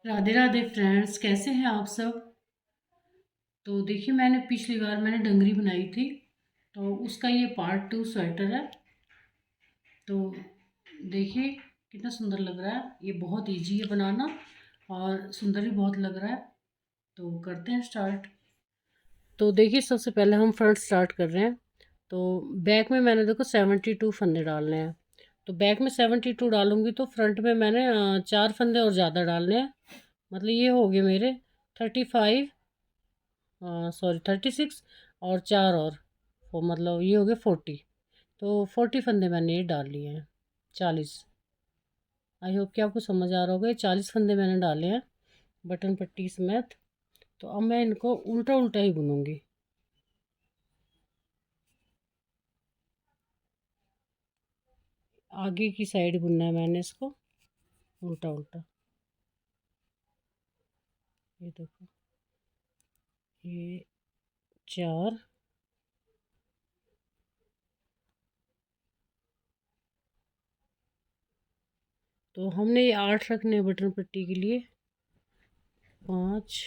Radhe Radhe friends, कैसे हैं आप सब। तो देखिए, मैंने पिछली बार डंगरी बनाई थी, तो उसका ये पार्ट 2 स्वेटर है। तो देखिए कितना सुंदर लग रहा है। ये बहुत इजी है बनाना और सुंदर भी बहुत लग रहा है। तो करते हैं स्टार्ट। तो देखिए, सबसे पहले हम फ्रंट स्टार्ट कर रहे हैं। तो बैक में मैंने देखो 72 फंदे डालने हैं। तो बैक में 72 डालूंगी तो फ्रंट में मैंने 4 फंदे और ज़्यादा डालने हैं। मतलब ये हो गए मेरे 35, सॉरी 36, और 4 और मतलब ये हो गए 40। तो 40 फंदे मैंने ये डाल लिए हैं। 40। आई होप कि आपको समझ आ रहा होगा। ये 40 फंदे मैंने डाले हैं बटन पट्टी समेत। तो अब मैं इनको उल्टा उल्टा ही बुनूंगी। आगे की साइड बुनना है मैंने इसको उल्टा उल्टा। ये देखो, ये 4, तो हमने ये 8 रखने हैं बटन पट्टी के लिए। 5,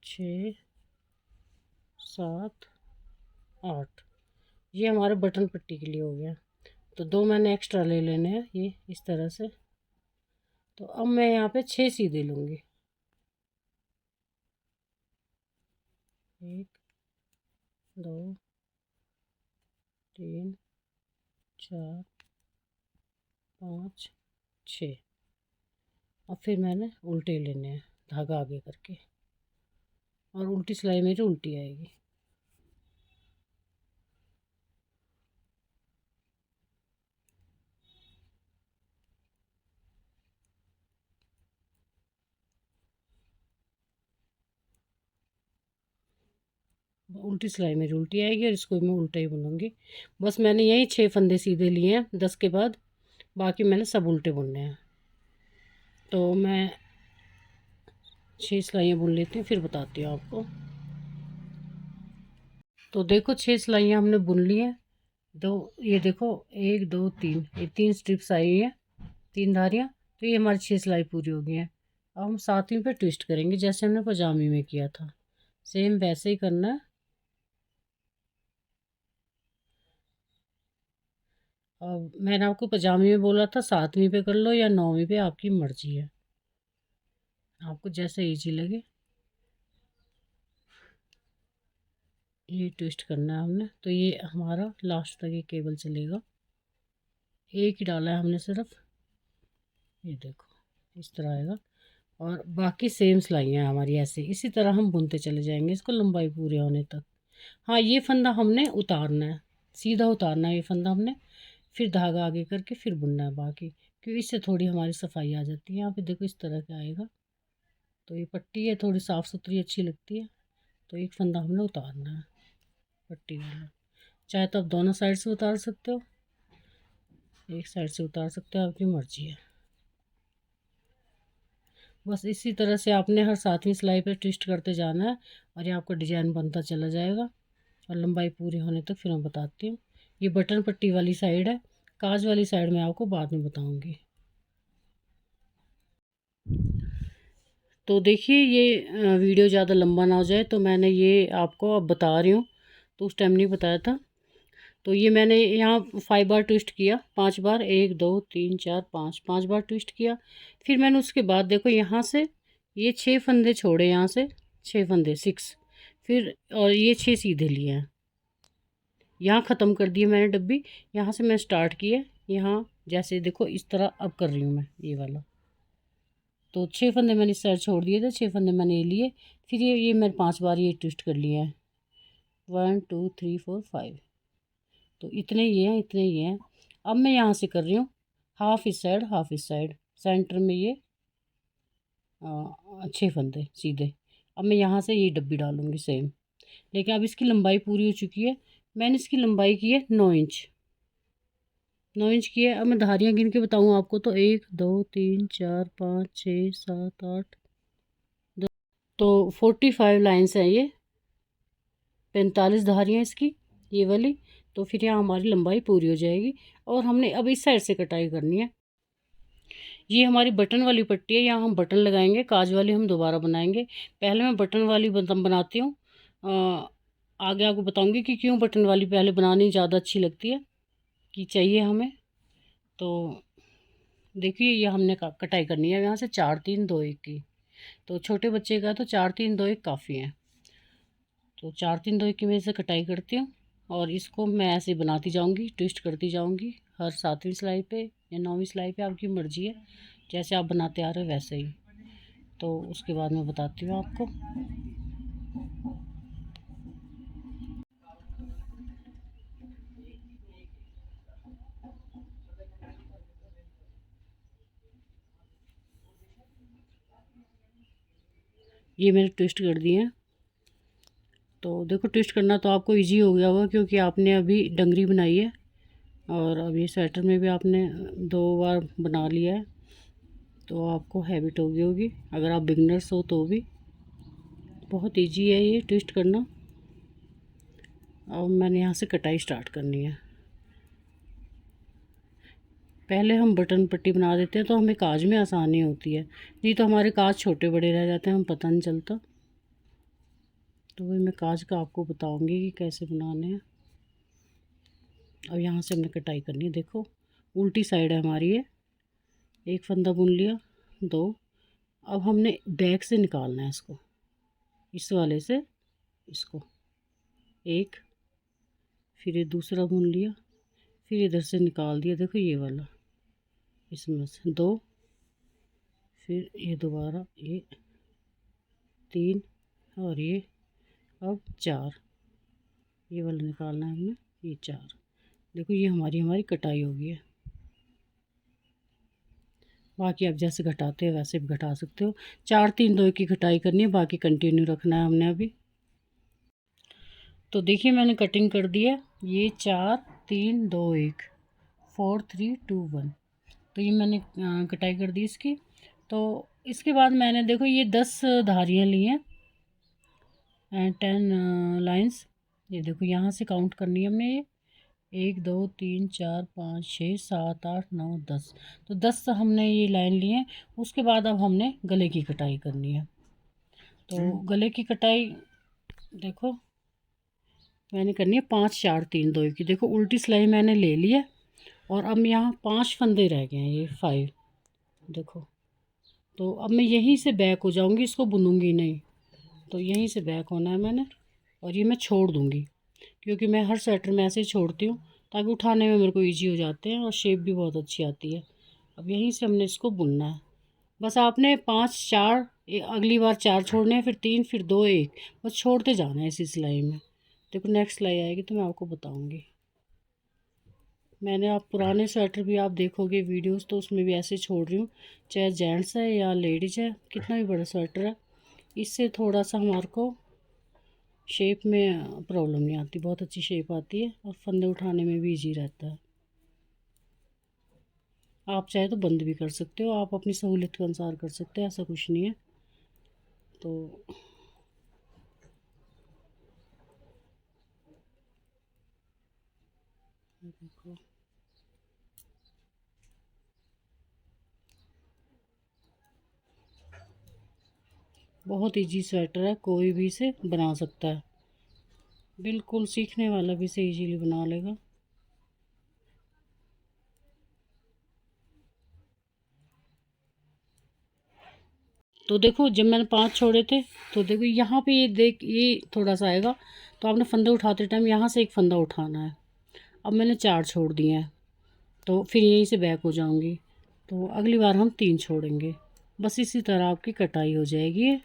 6, 7, 8, ये हमारे बटन पट्टी के लिए हो गया। तो 2 मैंने एक्स्ट्रा ले लेने हैं ये इस तरह से। तो अब मैं यहाँ पे 6 सीधे लूँगी। 1, 2, 3, 4, 5, 6। अब फिर मैंने उल्टे लेने हैं, धागा आगे करके, और उल्टी सिलाई मेरी उल्टी आएगी। उल्टी सिलाई मेरी उल्टी आएगी और इसको मैं उल्टा ही बुनूंगी। बस मैंने यही 6 फंदे सीधे लिए हैं 10 के बाद, बाकी मैंने सब उल्टे बुनने हैं। तो मैं 6 सिलाइयाँ बुन लेती हूँ, फिर बताती हूँ आपको। तो देखो, 6 सिलाइयाँ हमने बुन ली हैं। दो, ये देखो, 1 2 3, ये 3 स्ट्रिप्स आई हैं, 3 धारियाँ। तो ये हमारी 6 सिलाई पूरी हो गई हैं। अब हम 7वीं पे ट्विस्ट करेंगे जैसे हमने पजामी में किया था। सेम वैसे ही करना है। अब मैंने आपको पजामी में बोला था 7वीं पे कर लो या 9वीं पे, आपकी मर्जी है, आपको जैसे ईजी लगे। ये ट्विस्ट करना है हमने। तो ये हमारा लास्ट तक ये केबल चलेगा। एक ही डाला है हमने सिर्फ। ये देखो, इस तरह आएगा। और बाकी सेम सिलाइयाँ हमारी ऐसे इसी तरह हम बुनते चले जाएंगे इसको लंबाई पूरे होने तक। हाँ, ये फंदा हमने उतारना है, सीधा उतारना है ये फंदा हमने। फिर धागा आगे करके फिर बुनना है बाकी, क्योंकि इससे थोड़ी हमारी सफाई आ जाती है। यहाँ पे देखो इस तरह का आएगा। तो ये पट्टी है, थोड़ी साफ़ सुथरी अच्छी लगती है। तो एक फंदा हमने उतारना है पट्टी वाला। चाहे तो आप दोनों साइड से उतार सकते हो, एक साइड से उतार सकते हो, आपकी मर्जी है। बस इसी तरह से आपने हर 7वीं सिलाई पे ट्विस्ट करते जाना है और ये आपका डिजाइन बनता चला जाएगा। और लंबाई पूरी होने तक फिर मैं बताती हूँ। ये बटन पट्टी वाली साइड है, काज वाली साइड मैं आपको बाद में बताऊंगी। तो देखिए, ये वीडियो ज़्यादा लंबा ना हो जाए तो मैंने ये आपको अब बता रही हूँ, तो उस टाइम नहीं बताया था। तो ये मैंने यहाँ 5 बार ट्विस्ट किया, 5 बार, 1 2 3 4 5, 5 बार ट्विस्ट किया। फिर मैंने उसके बाद देखो यहाँ से ये 6 फंदे छोड़े, यहाँ से 6 फंदे, 6। फिर और ये 6 सीधे लिए हैं। यहाँ ख़त्म कर दिए मैंने डब्बी। यहाँ से मैं स्टार्ट किया, यहाँ जैसे देखो इस तरह अब कर रही हूँ मैं ये वाला। तो 6 फंदे मैंने इस साइड छोड़ दिए थे, 6 फंदे मैंने ये लिए। फिर ये मैंने 5 बार ये ट्विस्ट कर लिए हैं, 1 2 3 4 5। तो इतने ये हैं, इतने ये हैं। अब मैं यहाँ से कर रही हूँ हाफ इस साइड, हाफ इस साइड, सेंटर में ये 6 फंदे सीधे। अब मैं यहाँ से ये डब्बी डालूँगी सेम। लेकिन अब इसकी लंबाई पूरी हो चुकी है। मैंने इसकी लंबाई की है 9 इंच, 9 इंच की है। अब मैं धारियाँ गिन के बताऊँ आपको, तो 1 2 3 4 5 6 7 8, तो 45 लाइन्स हैं ये, 45 धारियाँ इसकी, ये वाली। तो फिर यहाँ हमारी लंबाई पूरी हो जाएगी। और हमने अब इस साइड से कटाई करनी है। ये हमारी बटन वाली पट्टी है, यहाँ हम बटन लगाएंगे, काज वाली हम दोबारा बनाएंगे। पहले मैं बटन वाली बनाती हूँ। आगे आपको बताऊंगी कि क्यों बटन वाली पहले बनानी ज़्यादा अच्छी लगती है, कि चाहिए हमें। तो देखिए ये हमने कटाई करनी है यहाँ से 4 3 2 1 की। तो छोटे बच्चे का तो 4 3 2 1 काफ़ी है। तो 4 3 2 1 की मैं से कटाई करती हूँ और इसको मैं ऐसे बनाती जाऊँगी, ट्विस्ट करती जाऊँगी हर 7वीं सिलाई पे या 9वीं सिलाई पे, आपकी मर्ज़ी है, जैसे आप बनाते आ रहे हो वैसे ही। तो उसके बाद मैं बताती हूँ आपको। ये मैंने ट्विस्ट कर दिए हैं। तो देखो ट्विस्ट करना तो आपको इजी हो गया होगा, क्योंकि आपने अभी डंगरी बनाई है और अभी स्वेटर में भी आपने 2 बार बना लिया है। तो आपको हैबिट हो गई होगी, अगर आप बिगनर्स हो तो भी बहुत इजी है ये ट्विस्ट करना। अब मैंने यहाँ से कटाई स्टार्ट करनी है। पहले हम बटन पट्टी बना देते हैं तो हमें काज में आसानी होती है, नहीं तो हमारे काज छोटे बड़े रह जाते हैं, हम पता नहीं चलता। तो वही मैं काज का आपको बताऊंगी कि कैसे बनाने हैं। अब यहाँ से हमने कटाई करनी है। देखो उल्टी साइड है हमारी है, एक फंदा बुन लिया, 2। अब हमने बैक से निकालना है इसको, इस वाले से इसको 1, फिर ये दूसरा बुन लिया, फिर इधर से निकाल दिया, देखो ये वाला, इसमें से 2, फिर ये दोबारा ये 3 और ये अब 4, ये वाला निकालना है हमने, ये 4। देखो ये हमारी कटाई हो गई है। बाकी आप जैसे घटाते हो वैसे भी घटा सकते हो। 4 3 2 की कटाई करनी है, बाकी कंटिन्यू रखना है हमने अभी। तो देखिए मैंने कटिंग कर दी है, ये 4 3 2 1 4 3 2 1। तो ये मैंने कटाई कर दी इसकी। तो इसके बाद मैंने देखो ये 10 धारियाँ ली हैं, 10 लाइंस। ये देखो यहाँ से काउंट करनी है हमने, ये 1 2 3 4 5 6 7 8 9 10। तो 10 हमने ये लाइन ली है। उसके बाद अब हमने गले की कटाई करनी है। तो गले की कटाई देखो मैंने करनी है 5 4 3 2 की। देखो उल्टी सिलाई मैंने ले ली है और अब यहाँ 5 फंदे रह गए हैं, ये 5। देखो तो अब मैं यहीं से बैक हो जाऊंगी, इसको बुनूंगी नहीं। तो यहीं से बैक होना है मैंने, और ये मैं छोड़ दूंगी, क्योंकि मैं हर स्वेटर में ऐसे ही छोड़ती हूँ ताकि उठाने में मेरे को इजी हो जाते हैं और शेप भी बहुत अच्छी आती है। अब यहीं से हमने इसको बुनना है। बस आपने 5 4 अगली बार 4 छोड़ने हैं, फिर 3 फिर 2 1, बस छोड़ते जाना है इसी सिलाई में। देखो नेक्स्ट सिलाई आएगी तो मैं आपको बताऊँगी। मैंने आप पुराने स्वेटर भी आप देखोगे वीडियोस तो उसमें भी ऐसे छोड़ रही हूँ, चाहे जेंट्स है या लेडीज है, कितना भी बड़ा स्वेटर है, इससे थोड़ा सा हमारे को शेप में प्रॉब्लम नहीं आती, बहुत अच्छी शेप आती है और फंदे उठाने में भी इजी रहता है। आप चाहे तो बंद भी कर सकते हो, आप अपनी सहूलियत के अनुसार कर सकते हो, ऐसा कुछ नहीं है। तो देखो बहुत इजी स्वेटर है, कोई भी इसे बना सकता है, बिल्कुल सीखने वाला भी इसे इजीली बना लेगा। तो देखो जब मैंने 5 छोड़े थे, तो देखो यहाँ पे ये देख ये थोड़ा सा आएगा, तो आपने फंदे उठाते टाइम यहाँ से एक फंदा उठाना है। अब मैंने 4 छोड़ दिए हैं, तो फिर यहीं से बैक हो जाऊंगी। तो अगली बार हम 3 छोड़ेंगे। बस इसी तरह आपकी कटाई हो जाएगी।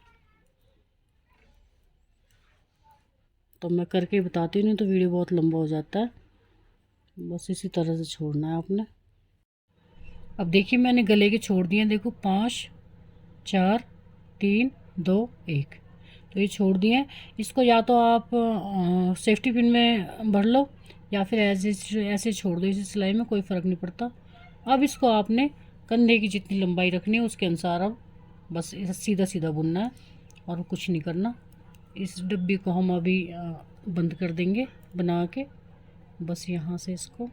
तो मैं करके बताती नहीं तो वीडियो बहुत लंबा हो जाता है, बस इसी तरह से छोड़ना है आपने। अब देखिए मैंने गले के छोड़ दिए, देखो 5 4 3 2 1। तो ये छोड़ दिए हैं। इसको या तो आप सेफ्टी पिन में भर लो या फिर ऐसे छोड़ दो इसी सिलाई में, कोई फ़र्क नहीं पड़ता। अब इसको आपने कंधे की जितनी लंबाई रखनी है उसके अनुसार अब बस सीधा सीधा बुनना है और कुछ नहीं करना। इस डब्बी को हम अभी बंद कर देंगे बना के। बस यहाँ से इसको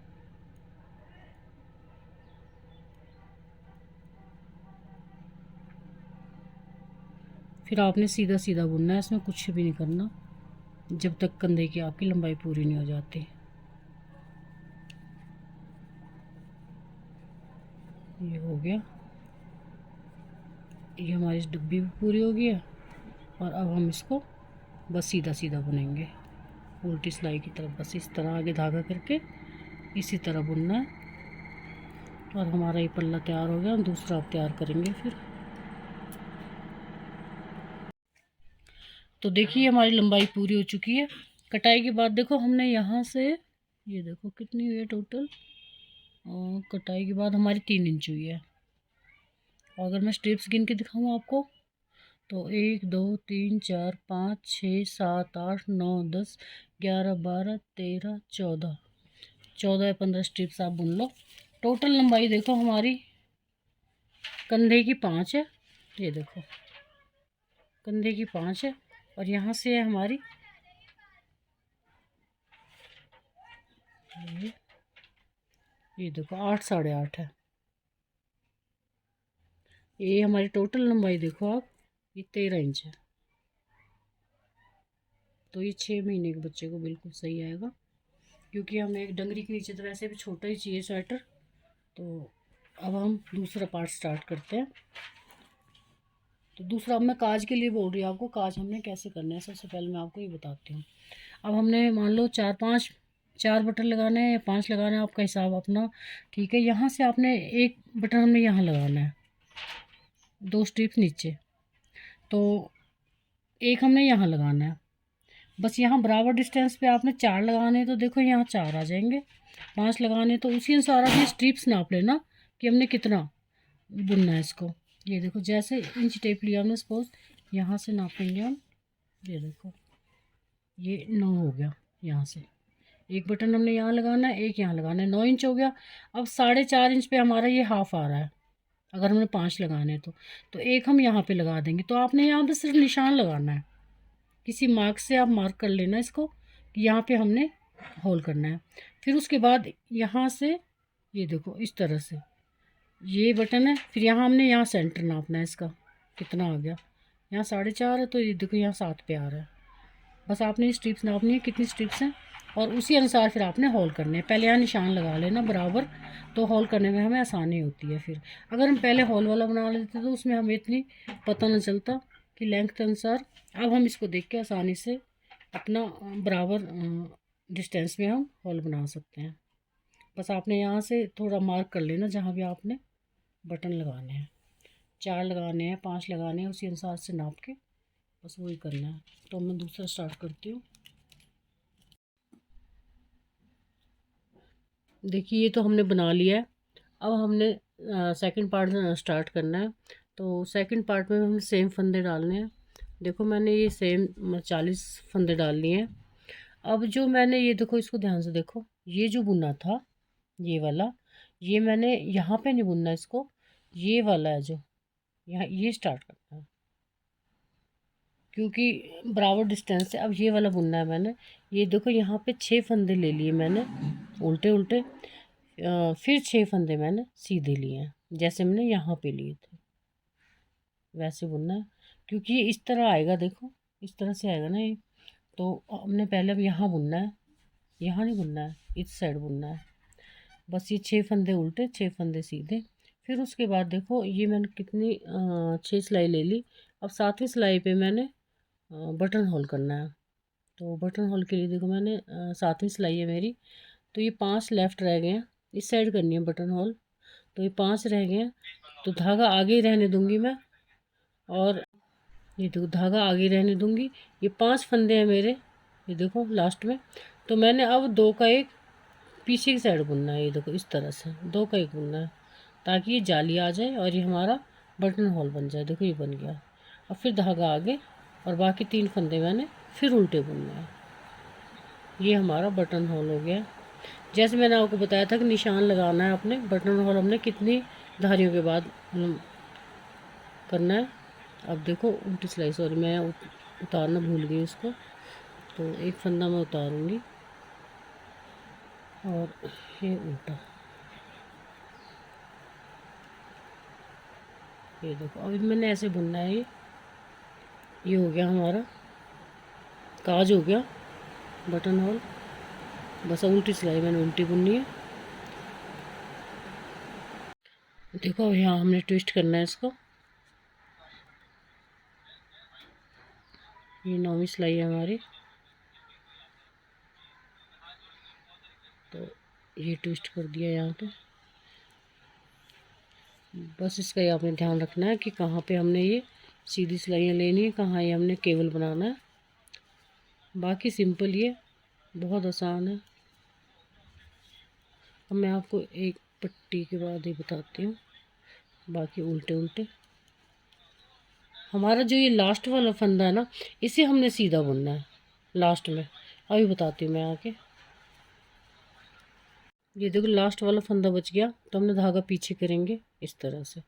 फिर आपने सीधा सीधा बुनना है, इसमें कुछ भी नहीं करना जब तक कंधे की आपकी लंबाई पूरी नहीं हो जाती। ये हो गया, ये हमारी डब्बी भी पूरी हो गई है। और अब हम इसको बस सीधा सीधा बुनेंगे उल्टी सिलाई की तरफ, बस इस तरह आगे धागा करके इसी तरह बुनना है। और हमारा ये पल्ला तैयार हो गया, हम दूसरा अब तैयार करेंगे फिर। तो देखिए हमारी लंबाई पूरी हो चुकी है। कटाई के बाद देखो हमने यहाँ से, ये देखो कितनी हुई है टोटल, और कटाई के बाद हमारी 3 इंच हुई है। और अगर मैं स्ट्रिप्स गिन के दिखाऊँ आपको तो 1 2 3 4 5 6 7 8 9 10 11 12 13 14 14 या 15 स्ट्रिप्स आप बुन लो। टोटल लंबाई देखो हमारी कंधे की 5 है, ये देखो कंधे की 5 है। और यहाँ से है हमारी ये देखो 8 साढ़े 8 है। ये हमारी टोटल लंबाई देखो आप, ये 13 इंच है। तो ये 6 महीने के बच्चे को बिल्कुल सही आएगा, क्योंकि हमें एक डंगरी के नीचे तो वैसे भी छोटा ही चाहिए स्वेटर। तो अब हम दूसरा पार्ट स्टार्ट करते हैं। तो दूसरा अब मैं काज के लिए बोल रही हूँ आपको, काज हमने कैसे करना है सबसे पहले मैं आपको ये बताती हूँ। अब हमने मान लो 4 बटन लगाने हैं या 5 लगाना है, आपका हिसाब अपना, ठीक है। यहाँ से आपने एक बटन हमने यहाँ लगाना है, 2 स्ट्रिप्स नीचे, तो एक हमने यहाँ लगाना है। बस यहाँ बराबर डिस्टेंस पे आपने 4 लगाने हैं, तो देखो यहाँ 4 आ जाएंगे। 5 लगाने तो उसी अनुसार आपने स्ट्रिप्स नाप लेना कि हमने कितना बुनना है इसको। ये देखो जैसे इंच टेप लिया हमने, सपोज यहाँ से नापेंगे हम, ये देखो ये 9 हो गया। यहाँ से एक बटन हमने यहाँ लगाना है, एक यहाँ लगाना है, 9 इंच हो गया। अब 4.5 इंच पे हमारा ये हाफ आ रहा है, अगर हमने 5 लगाने हैं तो एक हम यहाँ पे लगा देंगे। तो आपने यहाँ पे सिर्फ निशान लगाना है, किसी मार्क से आप मार्क कर लेना इसको कि यहाँ पे हमने होल करना है। फिर उसके बाद यहाँ से ये देखो इस तरह से ये बटन है, फिर यहाँ हमने यहाँ सेंटर नापना है इसका कितना आ गया। यहाँ 4.5 है, तो ये देखो यहाँ 7 पे आ रहा है। बस आपने स्ट्रिप्स नापनी है कितनी स्ट्रिप्स हैं, और उसी अनुसार फिर आपने होल करने हैं। पहले यहाँ निशान लगा लेना बराबर, तो होल करने में हमें आसानी होती है। फिर अगर हम पहले होल वाला बना लेते तो उसमें हमें इतनी पता न चलता कि लेंथ के अनुसार। अब हम इसको देख के आसानी से अपना बराबर डिस्टेंस में हम होल बना सकते हैं। बस आपने यहाँ से थोड़ा मार्क कर लेना जहाँ भी आपने बटन लगाने हैं, 4 लगाने हैं 5 लगाने हैं, उसी अनुसार से नाप के बस वही करना है। तो मैं दूसरा स्टार्ट करती हूँ। देखिए ये तो हमने बना लिया है। अब हमने सेकंड पार्ट स्टार्ट करना है। तो सेकंड पार्ट में हमने सेम फंदे डालने हैं। देखो मैंने ये सेम 40 फंदे डाल लिए हैं। अब जो मैंने ये देखो, इसको ध्यान से देखो, ये जो बुना था ये वाला, ये मैंने यहाँ पे नहीं बुनना इसको, ये वाला है जो यहाँ, ये स्टार्ट करना है, क्योंकि बराबर डिस्टेंस से अब ये वाला बुनना है मैंने। ये देखो यहाँ पे 6 फंदे ले लिए मैंने उल्टे उल्टे, फिर 6 फंदे मैंने सीधे लिए हैं जैसे मैंने यहाँ पे लिए थे, वैसे बुनना है। क्योंकि ये इस तरह आएगा, देखो इस तरह से आएगा ना ये। तो हमने पहले अब यहाँ बुनना है, यहाँ नहीं बुनना है, इस साइड बुनना है। बस ये 6 फंदे उल्टे 6 फंदे सीधे। फिर उसके बाद देखो ये मैंने कितनी 6 सिलाई ले ली। अब 7वीं सिलाई पे मैंने बटन होल करना है। तो बटन होल के लिए देखो मैंने 7वीं सिलाई है मेरी, तो ये 5 लेफ़्ट रह गए हैं, इस साइड करनी है बटन होल। तो ये 5 रह गए हैं, तो धागा आगे ही रहने दूंगी मैं, और ये देखो धागा आगे रहने दूंगी। ये 5 फंदे हैं मेरे, ये देखो लास्ट में। तो मैंने अब 2 का एक पीछे की साइड बुनना है, ये देखो इस तरह से 2 का एक बुनना है, ताकि ये जाली आ जाए और ये हमारा बटन होल बन जाए। देखो ये बन गया। अब फिर धागा आगे, और बाकी 3 फंदे मैंने फिर उल्टे बुनना है। ये हमारा बटन होल हो गया। जैसे मैंने आपको बताया था कि निशान लगाना है अपने, बटन होल हमने कितनी धारियों के बाद करना है। अब देखो उल्टी सिलाई, सॉरी मैं उतारना भूल गई उसको, तो एक फंदा मैं उतारूंगी और ये उल्टा, ये देखो अभी मैंने ऐसे बुनना है ये। ये हो गया हमारा काज, हो गया बटन होल। बस उल्टी सिलाई मैंने उल्टी बुननी है। देखो यहाँ हमने ट्विस्ट करना है इसको। ये 9वीं सिलाई है हमारी। तो ये ट्विस्ट कर दिया यहाँ पे। बस इसका ये आपने ध्यान रखना है कि कहाँ पे हमने ये सीधी सिलाइयाँ लेनी है, कहाँ ये हमने केवल बनाना है। बाकी सिंपल, ये बहुत आसान है। अब मैं आपको एक पट्टी के बाद ही बताती हूँ, बाकी उल्टे उल्टे। हमारा जो ये लास्ट वाला फंदा है ना, इसे हमने सीधा बुनना है लास्ट में। अभी बताती हूँ मैं आके। ये देखो लास्ट वाला फंदा बच गया, तो हमने धागा पीछे करेंगे इस तरह से,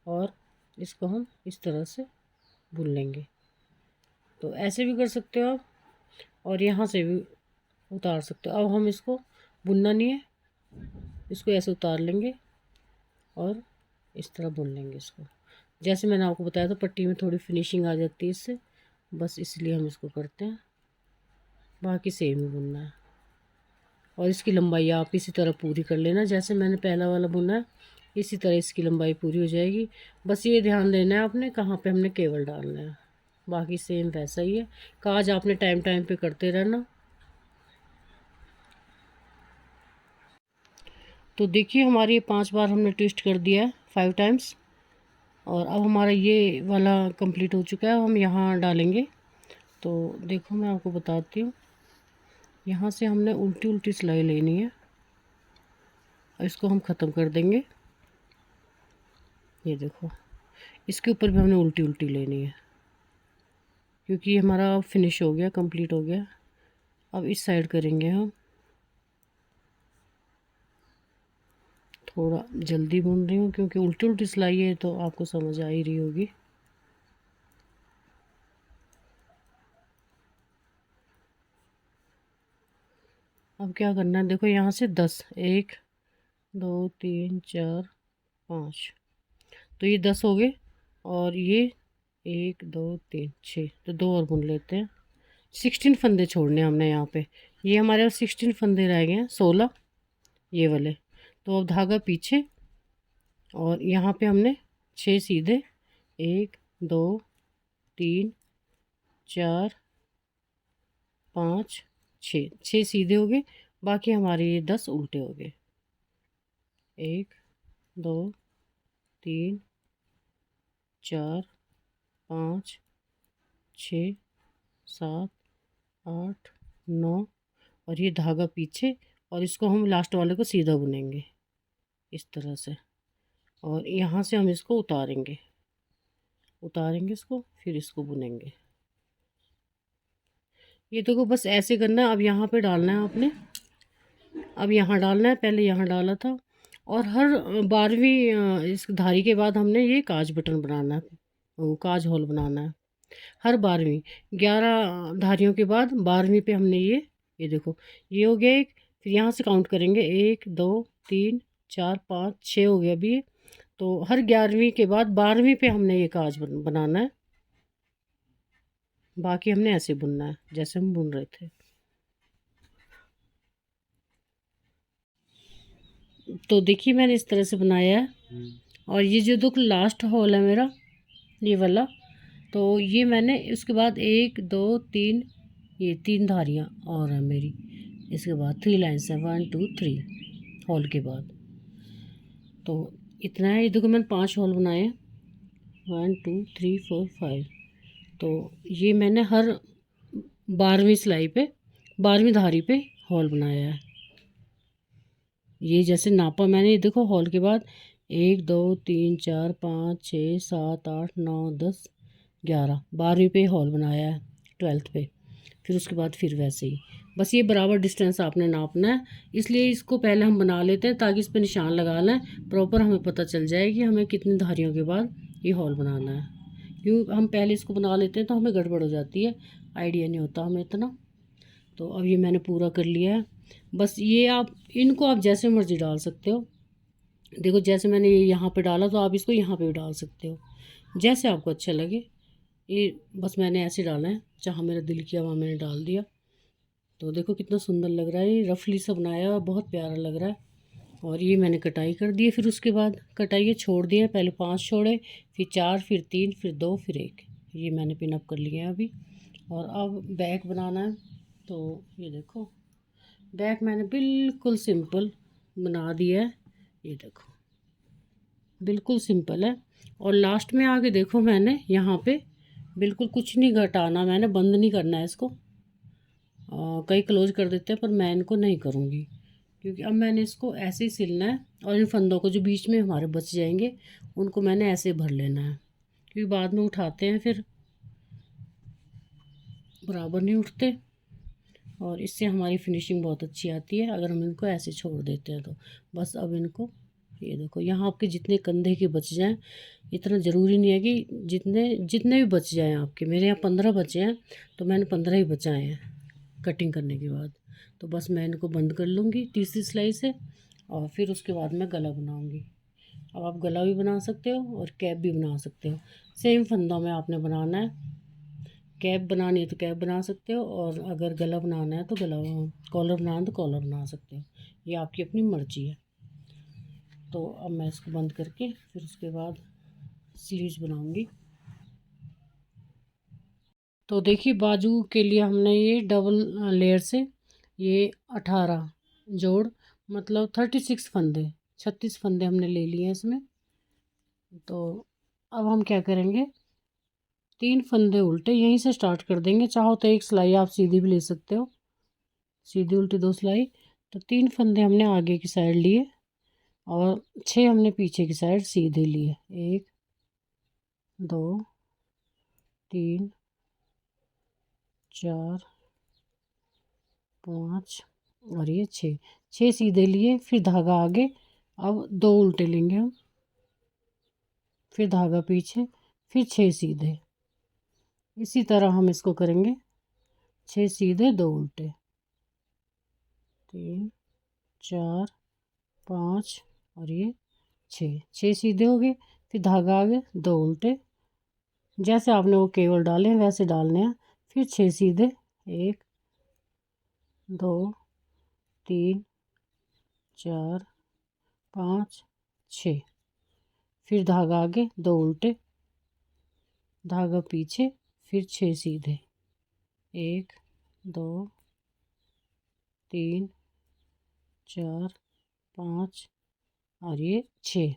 और इसको हम इस तरह से बुन लेंगे। तो ऐसे भी कर सकते हो आप, और यहाँ से भी उतार सकते हो। अब हम इसको बुनना नहीं है, इसको ऐसे उतार लेंगे और इस तरह बुन लेंगे इसको। जैसे मैंने आपको बताया था, पट्टी में थोड़ी फिनिशिंग आ जाती है इससे, बस इसलिए हम इसको करते हैं। बाकी सेम ही बुनना है, और इसकी लंबाई आप इसी तरह पूरी कर लेना। जैसे मैंने पहला वाला बुना है, इसी तरह इसकी लंबाई पूरी हो जाएगी। बस ये ध्यान देना है आपने कहाँ पे हमने केवल डालना है। बाकी सेम वैसा ही है। काज आपने टाइम टाइम पे करते रहना। तो देखिए हमारी ये 5 बार हमने ट्विस्ट कर दिया है, 5 टाइम्स। और अब हमारा ये वाला कंप्लीट हो चुका है। हम यहाँ डालेंगे। तो देखो मैं आपको बताती हूँ, यहाँ से हमने उल्टी उल्टी सिलाई लेनी है और इसको हम ख़त्म कर देंगे। ये देखो, इसके ऊपर भी हमने उल्टी उल्टी लेनी है, क्योंकि ये हमारा फिनिश हो गया, कंप्लीट हो गया। अब इस साइड करेंगे हम। थोड़ा जल्दी बुन रही हूँ क्योंकि उल्टी उल्टी सिलाई है, तो आपको समझ आ ही रही होगी। अब क्या करना है, देखो यहाँ से 10, 1 2 3 4 5, तो ये 10 हो गए। और ये 1 2 3 6, तो 2 और बुन लेते हैं। 16 फंदे छोड़ने हमने यहाँ पे। ये हमारे पास 16 फंदे रह गए हैं, 16 ये वाले। तो अब धागा पीछे, और यहाँ पे हमने 6 सीधे, 1 2 3 4 5 6, 6 सीधे हो गए। बाकी हमारे ये 10 उल्टे हो गए। 1 2 3 4 5 6 7 8 9, और ये धागा पीछे, और इसको हम लास्ट वाले को सीधा बुनेंगे इस तरह से। और यहाँ से हम इसको उतारेंगे, इसको, फिर इसको बुनेंगे। ये देखो बस ऐसे करना है। अब यहाँ पे डालना है आपने, अब यहाँ डालना है, पहले यहाँ डाला था। और हर 12वीं इस धारी के बाद हमने ये काज बटन बनाना है, वो काज होल बनाना है। हर 12वीं, 11 धारियों के बाद 12वीं पे हमने ये देखो, ये हो गया एक। फिर यहाँ से काउंट करेंगे, 1 2 3 4 5 6 हो गया अभी ये। तो हर 11वीं के बाद 12वीं पे हमने ये काज बनाना है। बाकी हमने ऐसे बुनना है जैसे हम बुन रहे थे। तो देखिए मैंने इस तरह से बनाया है। और ये जो देखो लास्ट होल है मेरा, ये वाला, तो ये मैंने उसके बाद 1 2 3, ये 3 धारियाँ और हैं मेरी। इसके बाद 3 लाइन्स हैं, 1 2 3 होल के बाद। तो इतना है। ये देखो मैंने 5 होल बनाए हैं, 1 2 3 4 5। तो ये मैंने हर 12वीं सिलाई पे, 12वीं धारी पे होल बनाया है। ये जैसे नापा मैंने, ये देखो होल के बाद 1 2 3 4 5 6 7 8 9 10 11, 12वीं पे हॉल बनाया है, 12th पे। फिर उसके बाद फिर वैसे ही, बस ये बराबर डिस्टेंस आपने नापना है। इसलिए इसको पहले हम बना लेते हैं, ताकि इस पर निशान लगा लें, प्रॉपर हमें पता चल जाए कि हमें कितनी धारियों के बाद ये हॉल बनाना है। क्यों हम पहले इसको बना लेते हैं तो हमें गड़बड़ हो जाती है, आइडिया नहीं होता हमें इतना। तो अब ये मैंने पूरा कर लिया है। बस ये आप इनको आप जैसे मर्ज़ी डाल सकते हो। देखो जैसे मैंने ये यहाँ पे डाला, तो आप इसको यहाँ पे भी डाल सकते हो, जैसे आपको अच्छा लगे। ये बस मैंने ऐसे डाला है, जहाँ मेरा दिल किया वहाँ मैंने डाल दिया। तो देखो कितना सुंदर लग रहा है, ये रफली सा बनाया हुआ, बहुत प्यारा लग रहा है। और ये मैंने कटाई कर दी है। फिर उसके बाद कटाई ये छोड़ दिया, पहले 5 छोड़े, फिर 4, फिर 3, फिर 2, फिर 1। ये मैंने पिनअप कर लिए हैं अभी। और अब बैक बनाना है। तो ये देखो बैक मैंने बिल्कुल सिंपल बना दिया है, ये देखो बिल्कुल सिंपल है। और लास्ट में आके देखो मैंने यहाँ पे बिल्कुल कुछ नहीं घटाना, मैंने बंद नहीं करना है इसको। कई क्लोज कर देते हैं पर मैं इनको नहीं करूँगी, क्योंकि अब मैंने इसको ऐसे ही सिलना है। और इन फंदों को जो बीच में हमारे बच जाएंगे उनको मैंने ऐसे भर लेना है, क्योंकि बाद में उठाते हैं फिर बराबर नहीं उठते। और इससे हमारी फिनिशिंग बहुत अच्छी आती है अगर हम इनको ऐसे छोड़ देते हैं तो। बस अब इनको ये देखो यहाँ आपके जितने कंधे के बच जाएं, इतना ज़रूरी नहीं है कि जितने जितने भी बच जाएं आपके। मेरे यहाँ 15 बचे हैं तो मैंने 15 ही बचाए हैं कटिंग करने के बाद। तो बस मैं इनको बंद कर लूँगी तीसरी सिलाई से, और फिर उसके बाद मैं गला बनाऊँगी। अब आप गला भी बना सकते हो और कैप भी बना सकते हो, सेम फंदों में आपने बनाना है। कैप बनानी है तो कैप बना सकते हो, और अगर गला बनाना है तो गला, कॉलर बनाना है तो कॉलर बना सकते हो। ये आपकी अपनी मर्जी है। तो अब मैं इसको बंद करके फिर उसके बाद स्लीव्स बनाऊंगी। तो देखिए बाजू के लिए हमने ये डबल लेयर से ये 18 जोड़, मतलब 36 फंदे, 36 फंदे हमने ले लिए हैं इसमें। तो अब हम क्या करेंगे, 3 फंदे उल्टे यहीं से स्टार्ट कर देंगे। चाहो तो एक सिलाई आप सीधी भी ले सकते हो, सीधी उल्टी 2 सिलाई। तो 3 फंदे हमने आगे की साइड लिए और 6 हमने पीछे की साइड सीधे लिए। 1 2 3 4 5 और ये 6 सीधे लिए, फिर धागा आगे। अब 2 उल्टे लेंगे हम, फिर धागा पीछे, फिर 6 सीधे। इसी तरह हम इसको करेंगे, 6 सीधे 2 उल्टे, 3 4 5 और ये 6 सीधे हो गए। फिर धागा आगे, 2 उल्टे, जैसे आपने वो केवल डाले हैं वैसे डालने हैं। फिर 6 सीधे, 1 2 3 4 5 6। फिर धागा आगे, 2 उल्टे, धागा पीछे, फिर 6 सीधे, 1 2 3 4 5 और ये 6।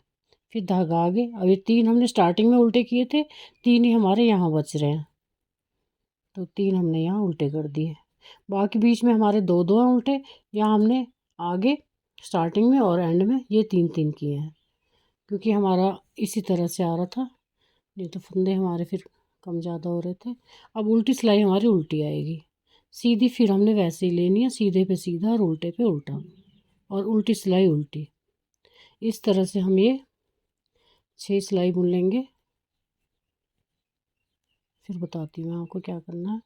फिर धागा आगे। अब ये 3 हमने स्टार्टिंग में उल्टे किए थे, 3 ही हमारे यहाँ बच रहे हैं, तो 3 हमने यहाँ उल्टे कर दिए। बाकी बीच में हमारे 2 हैं उल्टे। यहाँ हमने आगे स्टार्टिंग में और एंड में ये 3 किए हैं, क्योंकि हमारा इसी तरह से आ रहा था, नहीं तो फंदे हमारे फिर कम ज़्यादा हो रहे थे। अब उल्टी सिलाई हमारी उल्टी आएगी, सीधी फिर हमने वैसे ही लेनी है, सीधे पे सीधा और उल्टे पे उल्टा, और उल्टी सिलाई उल्टी। इस तरह से हम ये 6 सिलाई बुन लेंगे। फिर बताती हूँ आपको क्या करना है।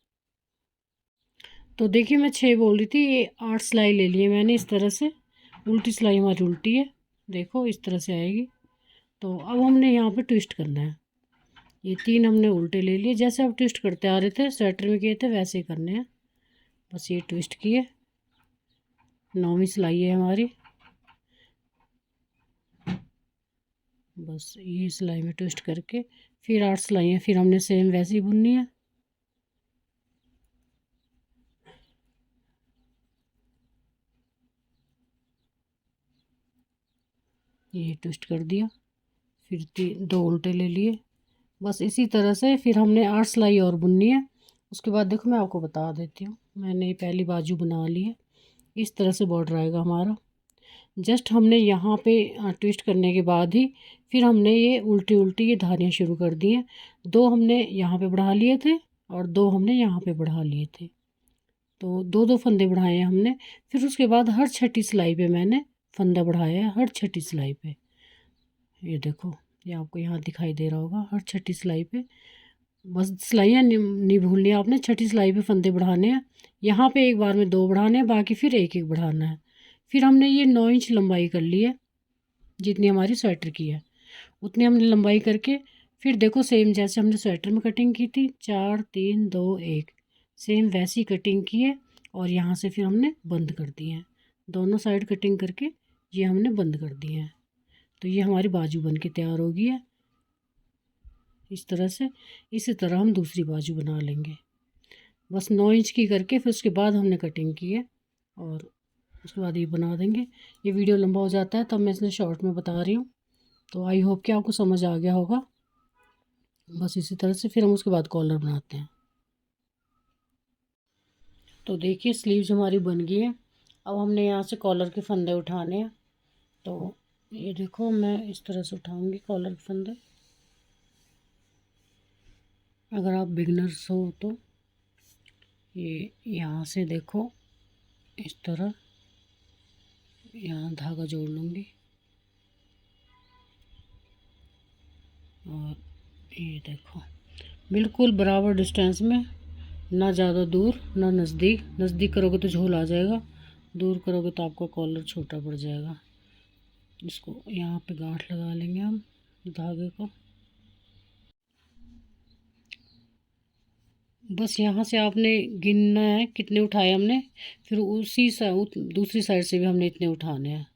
तो देखिए मैं 6 बोल रही थी, ये 8 सिलाई ले लिए मैंने इस तरह से। उल्टी सिलाई हमारी उल्टी है, देखो इस तरह से आएगी। तो अब हमने यहाँ पे ट्विस्ट करना है। ये 3 हमने उल्टे ले लिए, जैसे आप ट्विस्ट करते आ रहे थे स्वेटर में किए थे वैसे ही करने हैं। बस ये ट्विस्ट किए, 9वीं सिलाई है हमारी। बस ये सिलाई में ट्विस्ट करके फिर 8 सिलाइयाँ फिर हमने सेम वैसे ही बुननी है। ये ट्विस्ट कर दिया, फिर 2 उल्टे ले लिए। बस इसी तरह से फिर हमने 8 सिलाई और बुननी है। उसके बाद देखो मैं आपको बता देती हूँ, मैंने पहली बाजू बना ली है। इस तरह से बॉर्डर आएगा हमारा। जस्ट हमने यहाँ पे ट्विस्ट करने के बाद ही फिर हमने ये उल्टी उल्टी ये धारियाँ शुरू कर दी हैं। 2 हमने यहाँ पे बढ़ा लिए थे और 2 हमने यहाँ पे बढ़ा लिए थे, तो 2 फंदे बढ़ाए हैं हमने। फिर उसके बाद हर छठी सिलाई पे मैंने फंदा बढ़ाया है, हर छठी सिलाई पे। ये देखो ये आपको यहाँ दिखाई दे रहा होगा, हर छठी सिलाई पे। बस सिलाइयाँ नहीं भूलनी है आपने, छठी सिलाई पे फंदे बढ़ाने हैं। यहाँ पे एक बार में 2 बढ़ाने हैं, बाकी फिर एक एक बढ़ाना है। फिर हमने ये 9 इंच लंबाई कर ली है, जितनी हमारी स्वेटर की है उतनी हमने लंबाई करके फिर देखो सेम जैसे हमने स्वेटर में कटिंग की थी, 4 3 2 1 सेम वैसी कटिंग की है। और यहाँ से फिर हमने बंद कर दिए हैं, दोनों साइड कटिंग करके ये हमने बंद कर दिए हैं। तो ये हमारी बाजू बन के तैयार हो गई है इस तरह से। इसी तरह हम दूसरी बाजू बना लेंगे, बस 9 इंच की करके फिर उसके बाद हमने कटिंग की है और उसके बाद ये बना देंगे। ये वीडियो लंबा हो जाता है तब मैं इसलिए शॉर्ट में बता रही हूँ। तो आई होप कि आपको समझ आ गया होगा। बस इसी तरह से फिर हम उसके बाद कॉलर बनाते हैं। तो देखिए स्लीव्स हमारी बन गई है। अब हमने यहाँ से कॉलर के फंदे उठाने हैं। तो ये देखो मैं इस तरह से उठाऊंगी कॉलर के फंदे। अगर आप बिगनर्स हो तो ये यहाँ से देखो इस तरह यहाँ धागा जोड़ लूँगी और ये देखो बिल्कुल बराबर डिस्टेंस में, ना ज़्यादा दूर ना नज़दीक। नज़दीक करोगे तो झोल आ जाएगा, दूर करोगे तो आपका कॉलर छोटा पड़ जाएगा। इसको यहाँ पे गांठ लगा लेंगे हम धागे को। बस यहाँ से आपने गिनना है कितने उठाए हमने, फिर उसी दूसरी साइड से भी हमने इतने उठाने हैं।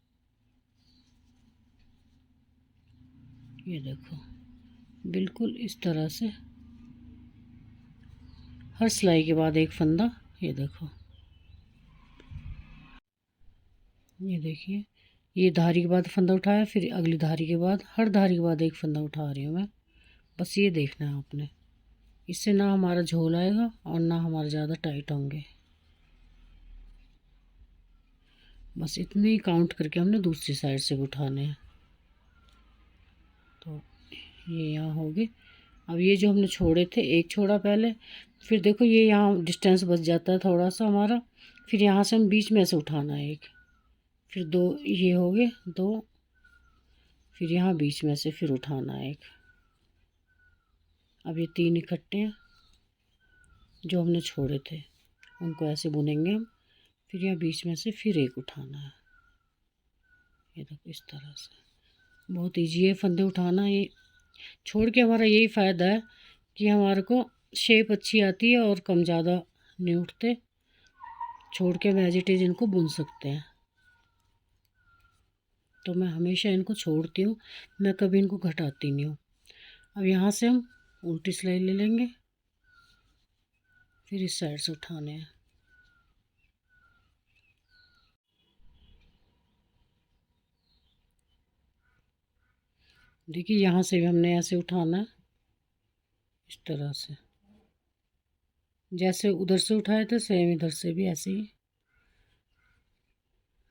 ये देखो बिल्कुल इस तरह से हर सिलाई के बाद एक फंदा। ये देखो ये देखिए ये धारी के बाद फंदा उठाया, फिर अगली धारी के बाद, हर धारी के बाद एक फंदा उठा रही हूँ मैं। बस ये देखना है आपने, इससे ना हमारा झोल आएगा और ना हमारा ज़्यादा टाइट होंगे। बस इतने ही काउंट करके हमने दूसरी साइड से भी उठाने हैं। तो ये यहाँ हो गए। अब ये जो हमने छोड़े थे, एक छोड़ा पहले, फिर देखो ये यहाँ डिस्टेंस बच जाता है थोड़ा सा हमारा। फिर यहाँ से हम बीच में से उठाना है एक, फिर दो ये हो गए दो, फिर यहाँ बीच में से फिर उठाना है एक। अब ये 3 इकट्ठे हैं जो हमने छोड़े थे, उनको ऐसे बुनेंगे हम। फिर यहाँ बीच में से फिर एक उठाना है। ये देखो इस तरह से बहुत ईजी है फंदे उठाना। ये छोड़ के हमारा यही फ़ायदा है कि हमारे को शेप अच्छी आती है और कम ज़्यादा नहीं उठते। छोड़ के हम एज इट इज़ इनको बुन सकते हैं। तो मैं हमेशा इनको छोड़ती हूँ, मैं कभी इनको घटाती नहीं हूँ। अब यहाँ से हम उल्टी सिलाई ले लेंगे, फिर इस साइड से उठाने हैं। देखिए यहाँ से भी हमने ऐसे उठाना है इस तरह से, जैसे उधर से उठाए थे सेम इधर से भी ऐसे ही।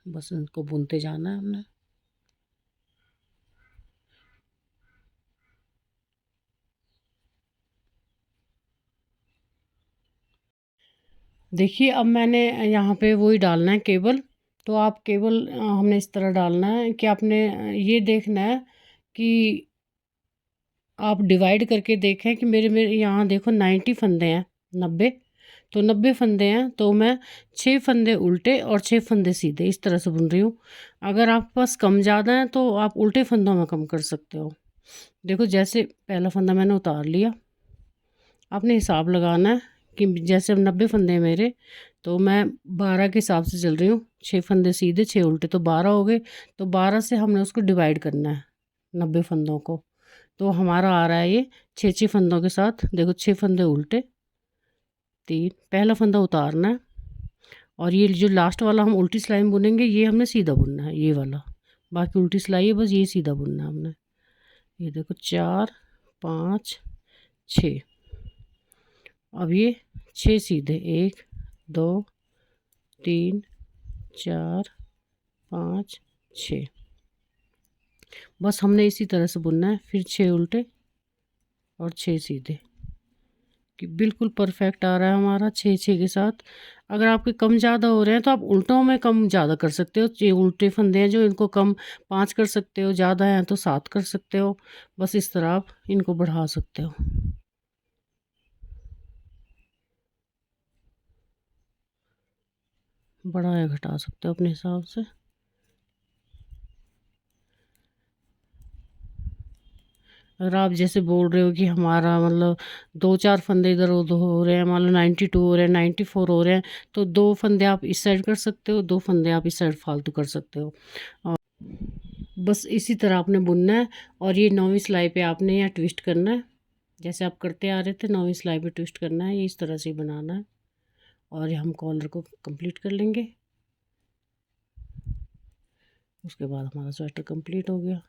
बस इनको बुनते जाना है हमने। देखिए अब मैंने यहाँ पे वही डालना है केबल। तो आप केबल हमने इस तरह डालना है कि आपने ये देखना है कि आप डिवाइड करके देखें कि मेरे मेरे यहाँ देखो 90 फंदे हैं, 90। तो 90 फंदे हैं तो मैं 6 फंदे उल्टे और 6 फंदे सीधे इस तरह से बुन रही हूँ। अगर आपके पास कम ज़्यादा है तो आप उल्टे फंदों में कम कर सकते हो। देखो जैसे पहला फंदा मैंने उतार लिया, आपने हिसाब लगाना है कि जैसे अब 90 फंदे हैं मेरे, तो मैं 12 के हिसाब से चल रही हूँ। 6 फंदे सीधे 6 उल्टे तो 12 हो गए। तो 12 से हमने उसको डिवाइड करना है 90 फंदों को। तो हमारा आ रहा है ये 6 फंदों के साथ। देखो 6 फंदे उल्टे, 3 पहला फंदा उतारना है और ये जो लास्ट वाला हम उल्टी सिलाई में बुनेंगे ये हमने सीधा बुनना है, ये वाला। बाकी उल्टी सिलाई है, बस ये सीधा बुनना है हमने। ये देखो 4 5 6। अब ये 6 सीधे, 1 2 3 4 5 6। बस हमने इसी तरह से बुनना है। फिर 6 उल्टे और 6 सीधे, कि बिल्कुल परफेक्ट आ रहा है हमारा 6 6 के साथ। अगर आपके कम ज़्यादा हो रहे हैं तो आप उल्टों में कम ज़्यादा कर सकते हो। ये उल्टे फंदे हैं जो इनको कम 5 कर सकते हो, ज़्यादा हैं तो 7 कर सकते हो। बस इस तरह आप इनको बढ़ा सकते हो, बढ़ा या घटा सकते हो अपने हिसाब से। अगर आप जैसे बोल रहे हो कि हमारा मतलब 2-4 फंदे इधर उधर हो रहे हैं, मान लो 92 हो रहे हैं, 94 हो रहे हैं, तो 2 फंदे आप इस साइड कर सकते हो, 2 फंदे आप इस साइड फालतू कर सकते हो। और बस इसी तरह आपने बुनना है और ये 9वीं सिलाई पे आपने यहाँ ट्विस्ट करना है। जैसे आप करते आ रहे थे 9वीं सिलाई पे ट्विस्ट करना है, ये इस तरह से ही बनाना है और ये हम कॉलर को कंप्लीट कर लेंगे। उसके बाद हमारा स्वेटर कंप्लीट हो गया।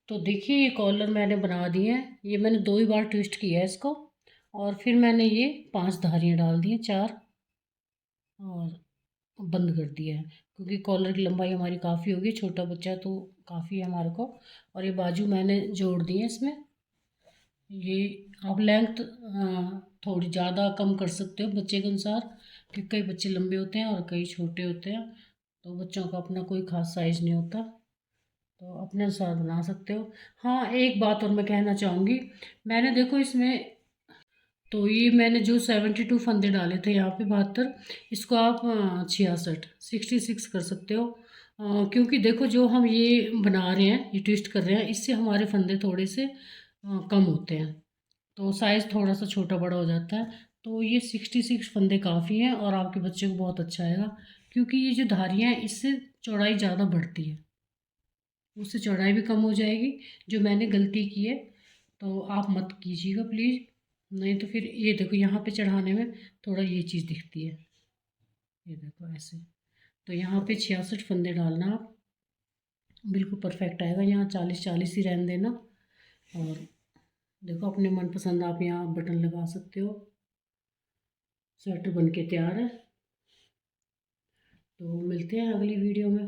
तो देखिए ये कॉलर मैंने बना दिए हैं, ये मैंने 2 ही बार ट्विस्ट किया है इसको और फिर मैंने ये 5 धारियाँ डाल दी हैं, 4 और बंद कर दिया है क्योंकि कॉलर की लंबाई हमारी काफ़ी होगी, छोटा बच्चा तो काफ़ी है हमारे को। और ये बाजू मैंने जोड़ दी है इसमें। ये आप लेंथ थोड़ी ज़्यादा कम कर सकते हो बच्चे के अनुसार, क्योंकि कई बच्चे लंबे होते हैं और कई छोटे होते हैं, तो बच्चों का अपना कोई ख़ास साइज़ नहीं होता, तो अपने अनुसार बना सकते हो। हाँ एक बात और मैं कहना चाहूँगी, मैंने देखो इसमें तो ये मैंने जो 72 फंदे डाले थे यहाँ पे 72, इसको आप 66 66 कर सकते हो। क्योंकि देखो जो हम ये बना रहे हैं, ये ट्विस्ट कर रहे हैं, इससे हमारे फंदे थोड़े से कम होते हैं, तो साइज़ थोड़ा सा छोटा बड़ा हो जाता है। तो ये 66 फंदे काफ़ी हैं और आपके बच्चे को बहुत अच्छा आएगा, क्योंकि ये जो धारियाँ हैं इससे चौड़ाई ज़्यादा बढ़ती है, उससे चौड़ाई भी कम हो जाएगी, जो मैंने गलती की है तो आप मत कीजिएगा प्लीज़। नहीं तो फिर ये देखो यहाँ पे चढ़ाने में थोड़ा ये चीज़ दिखती है, ये देखो ऐसे। तो यहाँ पे 66 फंदे डालना आप, बिल्कुल परफेक्ट आएगा। यहाँ 40-40 ही रहने देना और देखो अपने मनपसंद आप यहाँ बटन लगा सकते हो। स्वेटर बन के तैयार है, तो मिलते हैं अगली वीडियो में।